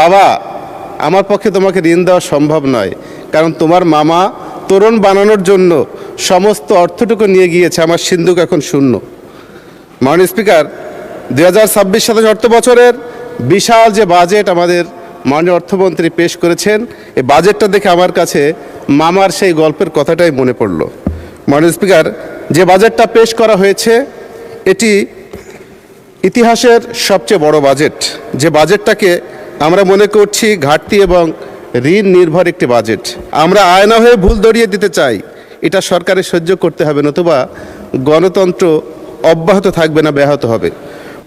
বাবা, আমার পক্ষে তোমাকে ঋণ দেওয়া সম্ভব নয়, কারণ তোমার মামা তোরণ বানানোর জন্য সমস্ত অর্থটুকু নিয়ে গিয়েছে, আমার সিন্ধুক এখন শূন্য। মাননীয় স্পিকার, 2026-27 অর্থ বছরের বিশাল যে বাজেট আমাদের মাননীয় অর্থমন্ত্রী পেশ করেছেন, এই বাজেটটা দেখে আমার কাছে মামার সেই গল্পের কথাটাই মনে পড়ল। মাননীয় স্পিকার, যে বাজেটটা পেশ করা হয়েছে এটি ইতিহাসের সবচেয়ে বড় বাজেট, যে বাজেটটাকে আমরা মনে করছি ঘাটতি এবং ঋণ নির্ভর একটি বাজেট। আমরা আয়না হয়ে ভুল ধরিয়ে দিতে চাই, এটা সরকারের সহ্য করতে হবে, নতুবা গণতন্ত্র অব্যাহত থাকবে না, ব্যাহত হবে।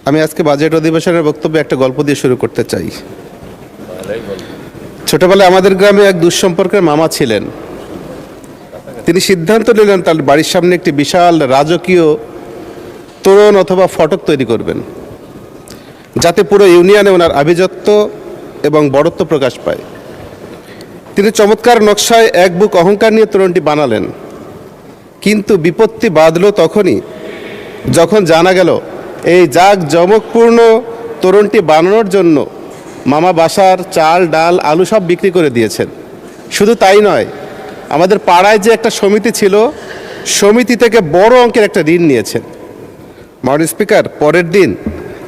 আমি আজকে বাজেট অধিবেশনের বক্তব্যে একটা গল্প দিয়ে শুরু করতে চাই। ছোটবেলায় আমাদের গ্রামে এক দুঃসম্পর্কের মামা ছিলেন। তিনি সিদ্ধান্ত নিলেন তার বাড়ির সামনে একটি বিশাল রাজকীয় তোরণ অথবা ফটক তৈরি করবেন, যাতে পুরো ইউনিয়নে ওনার আভিজাত্য এবং বড়ত্ব প্রকাশ পায়। তিনি চমৎকার নকশায় এক বুক অহংকার নিয়ে তোরণটি বানালেন, কিন্তু বিপত্তি বাধল তখনই যখন জানা গেল এই জাঁকজমকপূর্ণ তোরণটি বানানোর জন্য মামা বাসার চাল, ডাল, আলু সব বিক্রি করে দিয়েছেন। শুধু তাই নয়, আমাদের পাড়ায় যে একটা সমিতি ছিল, সমিতি থেকে বড় অঙ্কের একটা ঋণ নিয়েছেন। মাননীয় স্পিকার, পরের দিন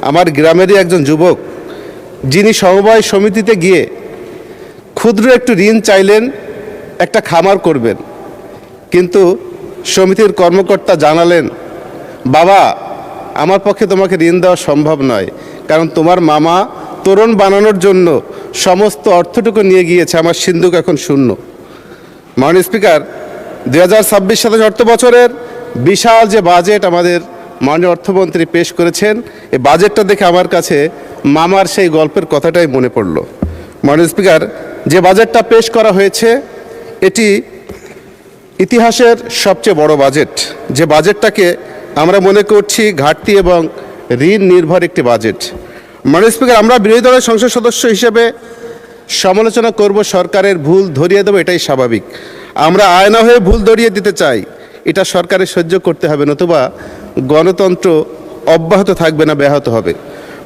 আমার গ্রামেরই একজন যুবক, যিনি সমবায় সমিতিতে গিয়ে ক্ষুদ্র একটু ঋণ চাইলেন, একটা খামার করবেন, কিন্তু সমিতির কর্মকর্তা জানালেন, বাবা, আমার পক্ষে তোমাকে ঋণ দেওয়া সম্ভব নয়, কারণ তোমার মামা তোরণ বানানোর জন্য সমস্ত অর্থটুকু নিয়ে গিয়েছে, আমার সিন্ধুক এখন শূন্য। মাননীয় স্পিকার, 2026-27 অর্থ বছরের বিশাল যে বাজেট আমাদের মাননীয় অর্থমন্ত্রী পেশ করেছেন, এই বাজেটটা দেখে আমার কাছে মামার সেই গল্পের কথাটাই মনে পড়ল। মাননীয় স্পিকার, যে বাজেটটা পেশ করা হয়েছে এটি ইতিহাসের সবচেয়ে বড় বাজেট, যে বাজেটটাকে আমরা মনে করছি ঘাটতি এবং ঋণ নির্ভর একটি বাজেট। মাননীয় স্পিকার, আমরা বিরোধী দলের সংসদ সদস্য হিসেবে সমালোচনা করব, সরকারের ভুল ধরিয়ে দেবো, এটাই স্বাভাবিক। আমরা আয়না হয়ে ভুল ধরিয়ে দিতে চাই, এটা সরকারের সহ্য করতে হবে, নতুবা গণতন্ত্র অব্যাহত থাকবে না, ব্যাহত হবে।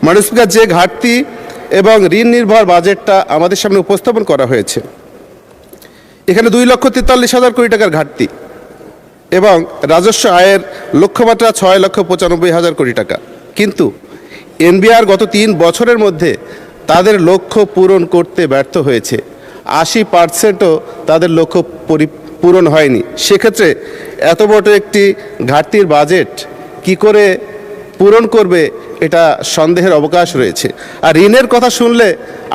মাননীয় স্পিকার, যে ঘাটতি এবং ঋণ নির্ভর বাজেটটা আমাদের সামনে উপস্থাপন করা হয়েছে, এখানে 2,43,000 কোটি টাকার ঘাটতি এবং রাজস্ব আয়ের লক্ষ্যমাত্রা 6,95,000 কোটি টাকা। কিন্তু এনবিআর গত 3 বছরের মধ্যে তাদের লক্ষ্য পূরণ করতে ব্যর্থ হয়েছে, 80%ও তাদের লক্ষ্য পূরণ হয়নি। সেক্ষেত্রে এত বড় একটি ঘাটতির বাজেট কি করে পূরণ করবে, এটা সন্দেহের অবকাশ রয়েছে। আর ঋণের কথা শুনলে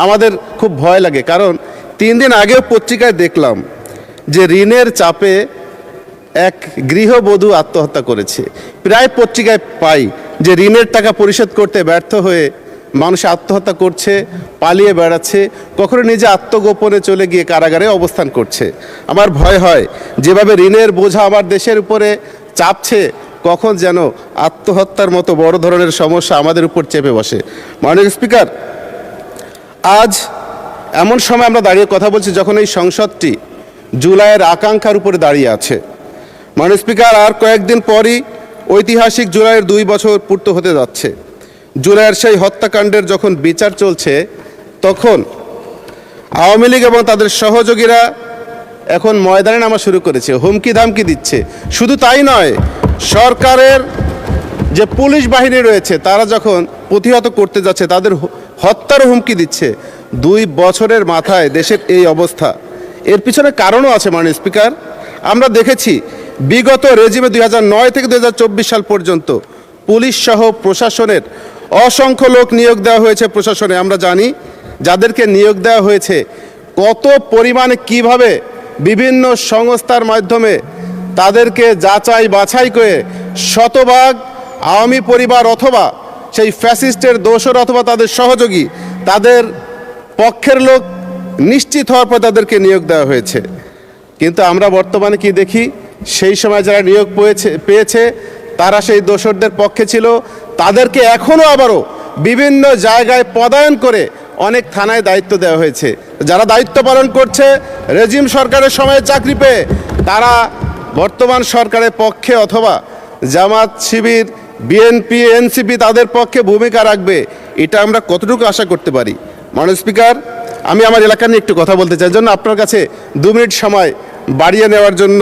আমাদের খুব ভয় লাগে, কারণ 3 দিন আগেও পত্রিকায় দেখলাম যে ঋণের চাপে এক গৃহবধূ আত্মহত্যা করেছে। প্রায় পত্রিকায় পাই যে ঋণের টাকা পরিশোধ করতে ব্যর্থ হয়ে মানুষ আত্মহত্যা করছে, পালিয়ে বেড়াচ্ছে, কখনো নিজে আত্মগোপনে চলে গিয়ে কারাগারে অবস্থান করছে। আমার ভয় হয় যেভাবে ঋণের বোঝা আমার দেশের উপরে চাপছে, কখন যেন আত্মহত্যার মতো বড় ধরনের সমস্যা আমাদের উপর চেপে বসে। মাননীয় স্পিকার, আজ এমন সময় আমরা দাঁড়িয়ে কথা বলছি যখন এই সংসদটি জুলাইয়ের আকাঙ্ক্ষার উপরে দাঁড়িয়ে আছে। মাননীয় স্পিকার, আর কয়েকদিন পরই ঐতিহাসিক জুলাইয়ের 2 বছর পূর্ত হতে যাচ্ছে। জুলাইয়ের সেই হত্যাকাণ্ডের যখন বিচার চলছে, তখন আওয়ামী লীগ এবং তাদের সহযোগীরা এখন ময়দানে নামা শুরু করেছে, হুমকি ধামকি দিচ্ছে। শুধু তাই নয়, সরকারের যে পুলিশ বাহিনী রয়েছে তারা যখন প্রতিহত করতে যাচ্ছে, তাদের হত্যারও হুমকি দিচ্ছে। 2 বছরের মাথায় দেশের এই অবস্থা, এর পিছনে কারণও আছে। মাননীয় স্পিকার, আমরা দেখেছি বিগত রেজিমে 2009 থেকে 2024 সাল পর্যন্ত পুলিশ সহ প্রশাসনের অসংখ্য লোক নিয়োগ দেওয়া হয়েছে প্রশাসনে। আমরা জানি যাদেরকে নিয়োগ দেওয়া হয়েছে কত পরিমাণে কিভাবে বিভিন্ন সংস্থার মাধ্যমে তাদেরকে যাচাই বাছাই করে শতভাগ আওয়ামী পরিবার অথবা সেই ফ্যাসিস্টের দোসর অথবা তাদের সহযোগী, তাদের পক্ষের লোক নিশ্চিত হওয়ার পর তাদেরকে নিয়োগ দেওয়া হয়েছে। কিন্তু আমরা বর্তমানে কি দেখি, সেই সময় যারা নিয়োগ পেয়েছে তারা সেই দোসরদের পক্ষে ছিল, তাদেরকে এখনও আবারও বিভিন্ন জায়গায় পদায়ন করে অনেক থানায় দায়িত্ব দেওয়া হয়েছে। যারা দায়িত্ব পালন করছে রেজিম সরকারের সময়ে চাকরি পেয়ে, তারা বর্তমান সরকারের পক্ষে অথবা জামাত, শিবির, বিএনপি, এনসিপি তাদের পক্ষে ভূমিকা রাখবে, এটা আমরা কতটুকু আশা করতে পারি? মাননীয় স্পিকার, আমি আমার এলাকা নিয়ে একটু কথা বলতে চাই, জন্য আপনার কাছে 2 মিনিট সময় বাড়িয়ে নেওয়ার জন্য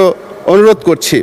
অনুরোধ করছি।